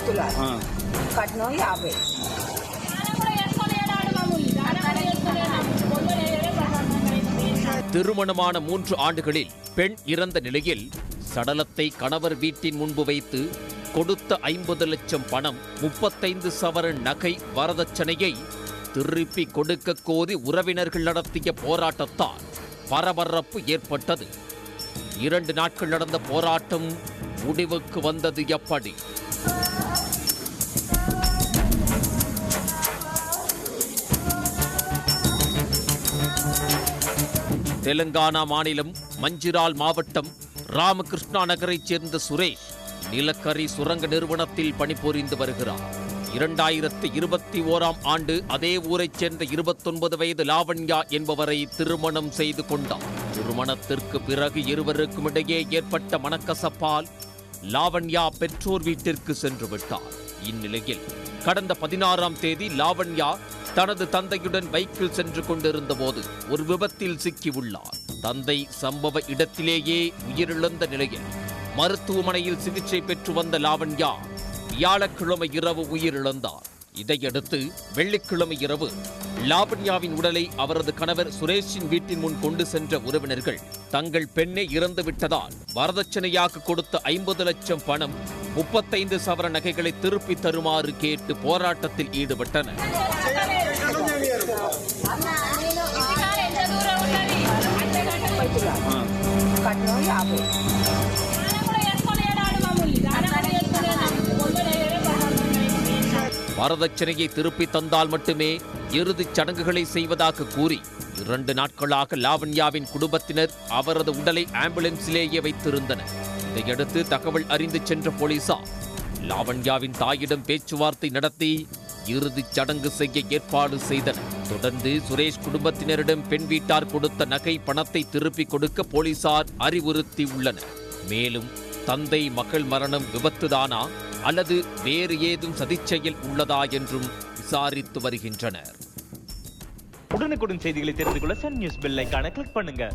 కట్నం 50. திருமணமான 3 ஆண்டுகளில் பெண் இறந்த நிலையில் சடலத்தை கணவர் வீட்டின் முன்பு வைத்து கொடுத்த 50 லட்சம் பணம் 35 சவரன் நகை வரதட்சணையை திருப்பி கொடுக்க கோரி உறவினர்கள் நடத்திய போராட்டத்தால் பரபரப்பு ஏற்பட்டது. 2 நாட்கள் நடந்த போராட்டம் முடிவுக்கு வந்தது எப்படி? தெலுங்கானா மாநிலம் மஞ்சிரால் மாவட்டம் ராமகிருஷ்ணா நகரைச் சேர்ந்த சுரேஷ் நிலக்கரி சுரங்க நிறுவனத்தில் பணிபுரிந்து வருகிறார். 2021ஆம் ஆண்டு அதே ஊரைச் சேர்ந்த 29 வயது லாவண்யா என்பவரை திருமணம் செய்து கொண்டார். திருமணத்திற்கு பிறகு இருவருக்கும் இடையே ஏற்பட்ட மனக்கசப்பால் லாவண்யா பெற்றோர் வீட்டிற்கு சென்று விட்டார். இந்நிலையில் கடந்த 16ஆம் தேதி லாவண்யா தனது தந்தையுடன் பைக்கில் சென்று கொண்டிருந்த போது ஒரு விபத்தில் சிக்கியுள்ளார். தந்தை சம்பவ இடத்திலேயே உயிரிழந்த நிலையில் மருத்துவமனையில் சிகிச்சை பெற்று வந்த லாவண்யா வியாழக்கிழமை இரவு உயிரிழந்தார். இதையடுத்து வெள்ளிக்கிழமை இரவு லாவண்யாவின் உடலை அவரது கணவர் சுரேஷின் வீட்டின் முன் கொண்டு சென்ற உறவினர்கள் தங்கள் பெண்ணை இறந்து விட்டதால் வரதட்சணையாக கொடுத்த 50 லட்சம் பணம் 35 சவர நகைகளை திருப்பி தருமாறு கேட்டு போராட்டத்தில் ஈடுபட்டனர். வரதட்சணையை திருப்பி தந்தால் மட்டுமே இறுதிச் சடங்குகளை செய்வதாக கூறி 2 நாட்களாக லாவண்யாவின் குடும்பத்தினர் அவரது உடலை ஆம்புலன்ஸிலேயே வைத்திருந்தனர். இதையடுத்து தகவல் அறிந்து சென்ற போலீசார் லாவண்யாவின் தாயிடம் பேச்சுவார்த்தை நடத்தி இறுதிச் சடங்கு செய்ய ஏற்பாடு செய்தனர். தொடர்ந்து சுரேஷ் குடும்பத்தினரிடம் பெண் வீட்டார் கொடுத்த நகை பணத்தை திருப்பிக் கொடுக்க போலீசார் அறிவுறுத்தியுள்ளனர். மேலும் தந்தை மகள் மரணம் விபத்துதானா அல்லது வேறு ஏதும் சதிச்செயல் உள்ளதா என்றும் விசாரித்து வருகின்றனர். உடனுக்குடன் செய்திகளை தெரிந்து கொள்ள சன் நியூஸ் பெல் ஐகானை கிளிக் பண்ணுங்க.